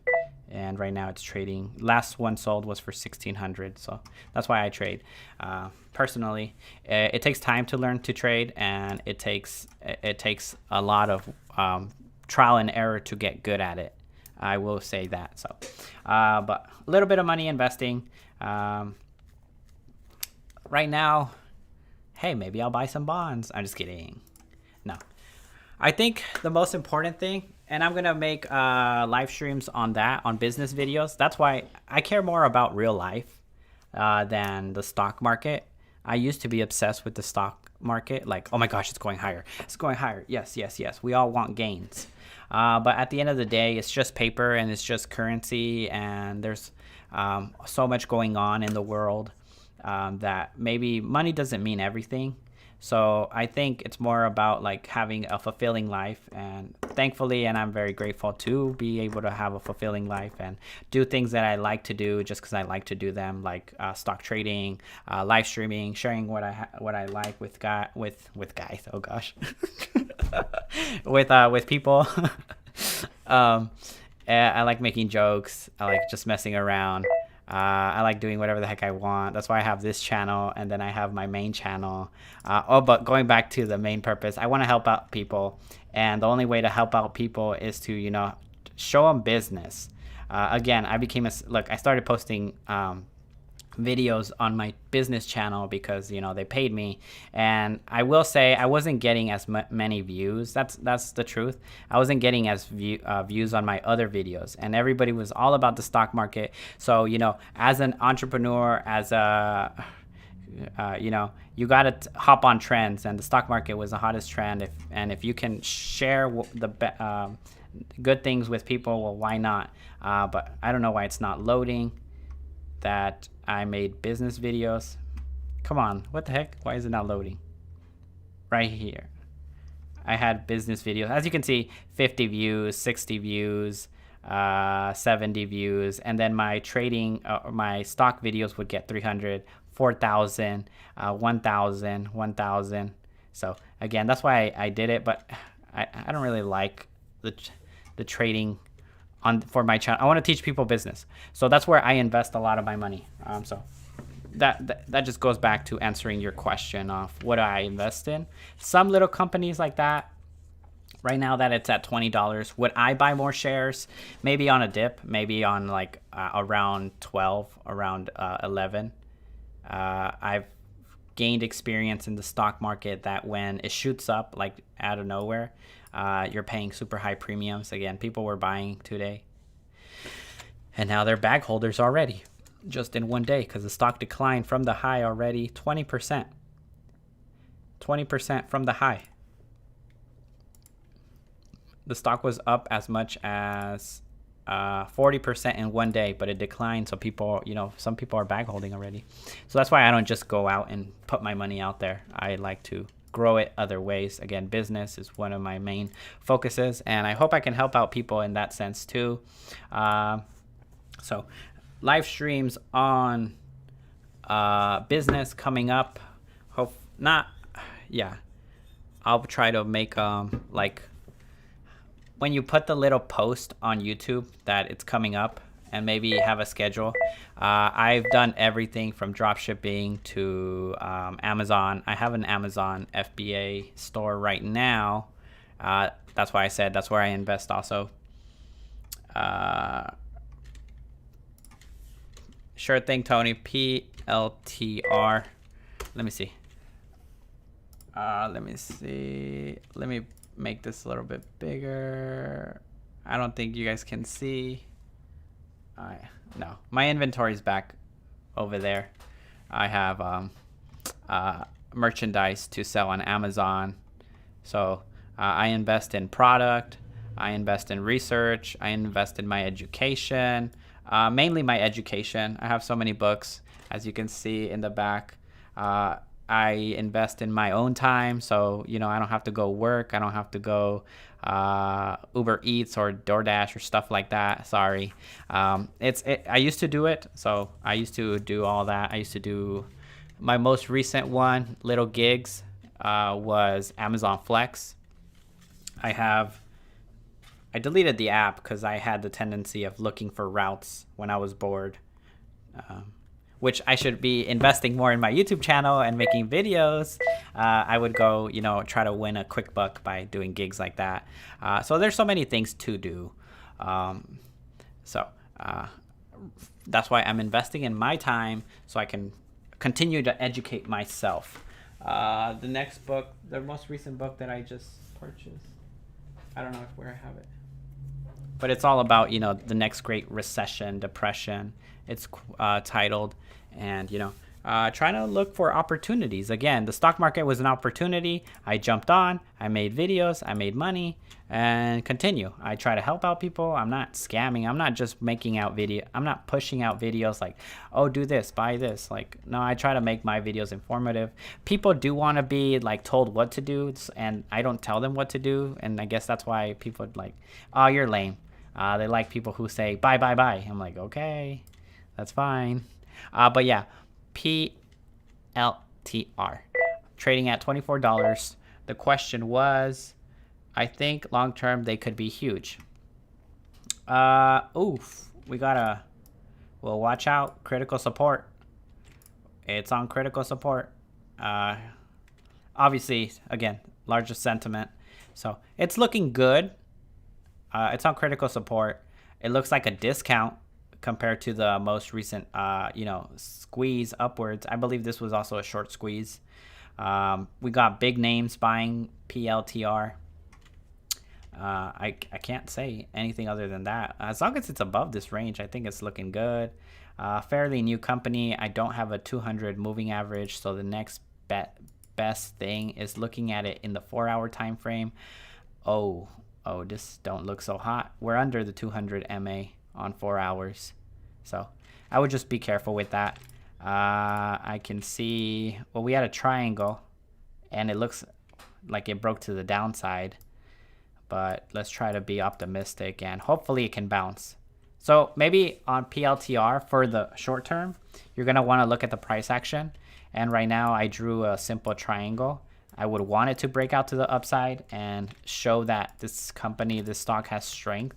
And right now it's trading. Last one sold was for 1,600, so that's why I trade. Personally, it takes time to learn to trade, and it takes a lot of trial and error to get good at it. I will say that. So, but a little bit of money investing. Right now, hey, maybe I'll buy some bonds. I'm just kidding. No, I think the most important thing. And I'm going to make live streams on that, on business videos. That's why I care more about real life than the stock market. I used to be obsessed with the stock market. Like, oh my gosh, it's going higher. It's going higher. Yes. We all want gains. But at the end of the day, it's just paper and it's just currency. And there's so much going on in the world that maybe money doesn't mean everything. So I think it's more about like having a fulfilling life, and thankfully, and I'm very grateful to be able to have a fulfilling life and do things that I like to do just because I like to do them, like stock trading, live streaming, sharing what I like with guys. Oh gosh, with people. I like making jokes. I like just messing around. I like doing whatever the heck I want. That's why I have this channel, and then I have my main channel. But going back to the main purpose, I want to help out people, and the only way to help out people is to, you know, show them business. Again, I started posting videos on my business channel because, you know, they paid me, and I will say I wasn't getting as many views. That's the truth. I wasn't getting as views on my other videos, and everybody was all about the stock market. So, you know, as an entrepreneur, as a you know, you gotta hop on trends, and the stock market was the hottest trend. If you can share the good things with people, well, why not? But I don't know why it's not loading that I made business videos. Come on, what the heck? Why is it not loading? Right here. I had business videos. As you can see, 50 views, 60 views, 70 views, and then my trading, my stock videos would get 300, 4,000, 1,000, 1,000. So again, that's why I did it, but I don't really like the trading for my channel. I want to teach people business, so that's where I invest a lot of my money. So that just goes back to answering your question of what I invest in. Some little companies like that, right now that it's at $20, would I buy more shares? Maybe on a dip, maybe on like around 12, around 11. I've gained experience in the stock market that when it shoots up like out of nowhere, you're paying super high premiums. Again, people were buying today, and now they're bag holders already, just in one day, because the stock declined from the high already 20%. 20% from the high. The stock was up as much as 40% in one day, but it declined. So people, you know, some people are bag holding already. So that's why I don't just go out and put my money out there. I like to grow it other ways. Again, business is one of my main focuses, and I hope I can help out people in that sense too. So live streams on business coming up. I'll try to make like when you put the little post on YouTube that it's coming up, and maybe have a schedule. I've done everything from drop shipping to Amazon. I have an Amazon FBA store right now. That's why I said that's where I invest also. Sure thing, Tony. PLTR. Let me see. Let me make this a little bit bigger. I don't think you guys can see. No, my inventory is back over there. I have merchandise to sell on Amazon. So I invest in product, I invest in research, I invest in my education, mainly my education. I have so many books, as you can see in the back. I invest in my own time, so you know, I don't have to go work. I don't have to go Uber Eats or DoorDash or stuff like that. Sorry. I used to do it, so I used to do all that. I used to do my most recent one, little gigs, was Amazon Flex. I deleted the app because I had the tendency of looking for routes when I was bored. Which I should be investing more in my YouTube channel and making videos. I would go, you know, try to win a quick buck by doing gigs like that. So there's so many things to do. That's why I'm investing in my time so I can continue to educate myself. The next book, the most recent book that I just purchased, I don't know where I have it. But it's all about, you know, the next great recession, depression. It's titled, and you know, trying to look for opportunities. Again, the stock market was an opportunity. I jumped on, I made videos, I made money, and continue. I try to help out people. I'm not scamming. I'm not just making out video. I'm not pushing out videos like, oh, do this, buy this. Like, no, I try to make my videos informative. People do want to be like told what to do, and I don't tell them what to do. And I guess that's why people like, oh, you're lame. They like people who say buy, buy, buy. I'm like, okay. That's fine. But yeah, PLTR. Trading at $24. The question was, I think long term they could be huge. Oof. We got a Well, watch out. Critical support. It's on critical support. Obviously, again, largest sentiment. So it's looking good. It's on critical support. It looks like a discount compared to the most recent, squeeze upwards. I believe this was also a short squeeze. We got big names buying PLTR. I can't say anything other than that. As long as it's above this range, I think it's looking good. Fairly new company. I don't have a 200 moving average, so the next best thing is looking at it in the 4-hour time frame. Oh, this don't look so hot. We're under the 200 MA on 4 hours, so I would just be careful with that. I can see, well, we had a triangle and it looks like it broke to the downside, but let's try to be optimistic and hopefully it can bounce. So maybe on PLTR for the short term, you're going to want to look at the price action. And right now I drew a simple triangle. I would want it to break out to the upside and show that this company, this stock has strength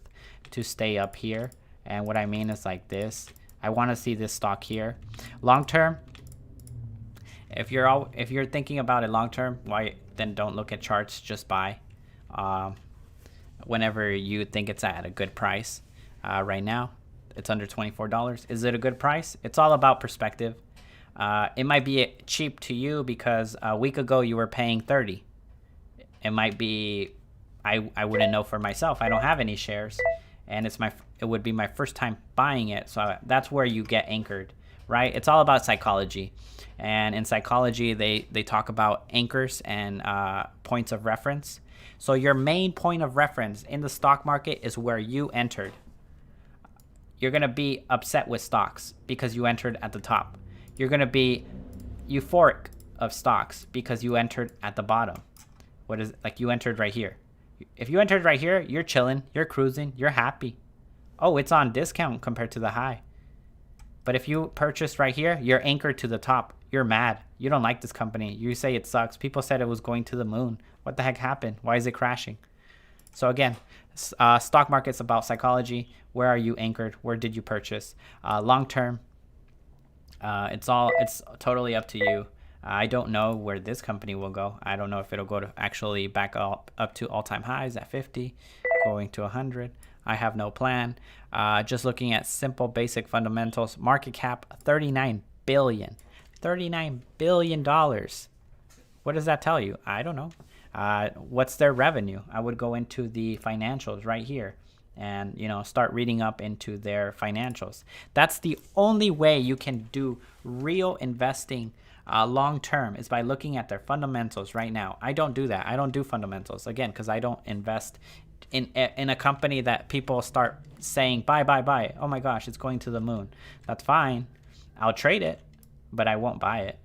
to stay up here. And what I mean is like this. I want to see this stock here. Long term, if you're thinking about it long term, why then don't look at charts, just buy whenever you think it's at a good price. Right now, it's under $24. Is it a good price? It's all about perspective. It might be cheap to you because a week ago you were paying 30. It might be, I wouldn't know for myself. I don't have any shares, and it would be my first time buying it. So that's where you get anchored, right? It's all about psychology, and in psychology they talk about anchors and points of reference. So your main point of reference in the stock market is where you entered. You're gonna be upset with stocks because you entered at the top. You're going to be euphoric of stocks because you entered at the bottom. Like you entered right here. If you entered right here, you're chilling, you're cruising, you're happy. Oh, it's on discount compared to the high. But if you purchased right here, you're anchored to the top. You're mad. You don't like this company. You say it sucks. People said it was going to the moon. What the heck happened? Why is it crashing? So again, stock market's about psychology. Where are you anchored? Where did you purchase? Long term, it's totally up to you. I don't know where this company will go. I don't know if it'll go to actually back up to all-time highs at 50, going to 100. I have no plan. Just looking at simple basic fundamentals. Market cap $39 billion. $39 billion. What does that tell you? I don't know. What's their revenue? I would go into the financials right here and start reading up into their financials. That's the only way you can do real investing long term, is by looking at their fundamentals right now. I don't do that. I don't do fundamentals, again, because I don't invest in a company that people start saying buy. Oh my gosh, it's going to the moon. That's fine. I'll trade it, but I won't buy it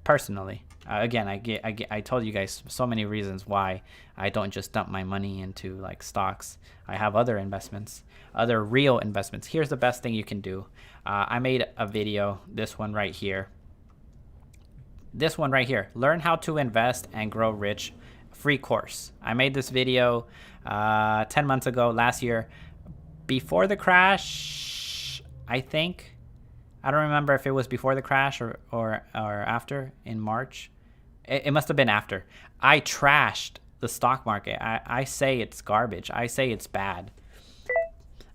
personally. Again, I told you guys so many reasons why I don't just dump my money into like stocks. I have other investments, other real investments. Here's the best thing you can do. I made a video, this one right here. Learn how to invest and grow rich, free course. I made this video 10 months ago, last year, before the crash, I think. I don't remember if it was before the crash or after, in March. It must have been after. I trashed the stock market. I say it's garbage. I say it's bad.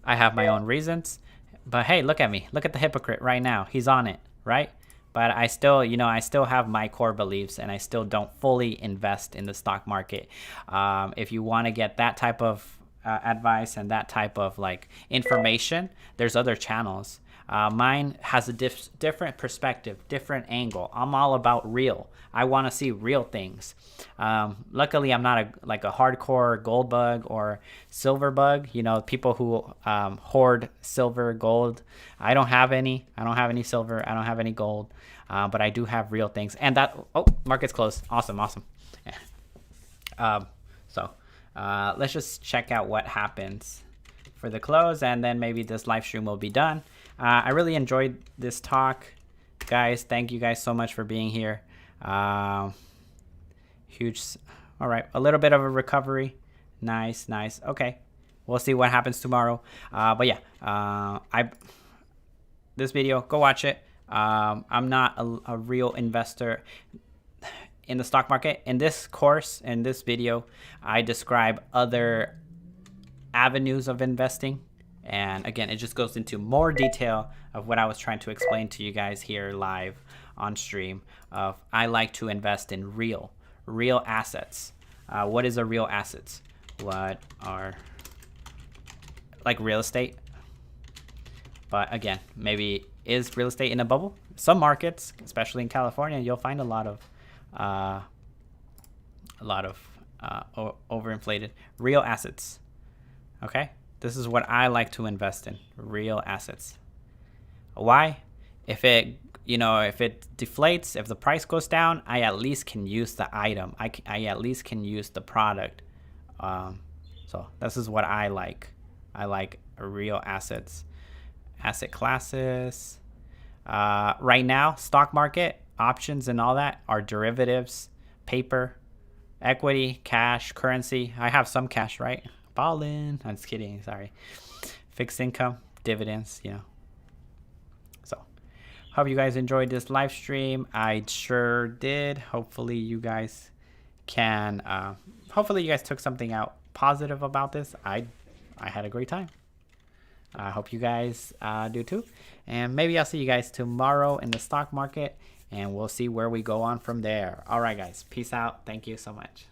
I have my own reasons. But hey, look at me. Look at the hypocrite right now. He's on it, right? But I still, I still have my core beliefs, and I still don't fully invest in the stock market. If you want to get that type of advice and that type of like information, there's other channels. Mine has a different perspective, different angle. I'm all about real. I want to see real things. Luckily, I'm not a hardcore gold bug or silver bug. People who hoard silver, gold. I don't have any. I don't have any silver. I don't have any gold. But I do have real things. And market's closed. Awesome. So let's just check out what happens for the close, and then maybe this live stream will be done. I really enjoyed this talk, guys. Thank you guys so much for being here. Huge. All right, a little bit of a recovery. Nice. Okay, we'll see what happens tomorrow. But yeah, this video, go watch it. I'm not a real investor in the stock market. In this course, in this video, I describe other avenues of investing. And again, it just goes into more detail of what I was trying to explain to you guys here live on stream. Of I like to invest in real assets. What is a real assets? What are like real estate? But again, maybe is real estate in a bubble? Some markets, especially in California, you'll find a lot of overinflated real assets. Okay, this is what I like to invest in, real assets. Why? If it deflates, if the price goes down, I at least can use the item. I at least can use the product. So this is what I like. I like real assets, asset classes. Right now, stock market, options and all that are derivatives, paper, equity, cash, currency. I have some cash, right? Ballin'. I'm just kidding. Sorry. Fixed income, dividends, So, hope you guys enjoyed this live stream. I sure did. Hopefully you guys can, hopefully you guys took something out positive about this. I had a great time. I hope you guys do too. And maybe I'll see you guys tomorrow in the stock market, and we'll see where we go on from there. All right, guys. Peace out. Thank you so much.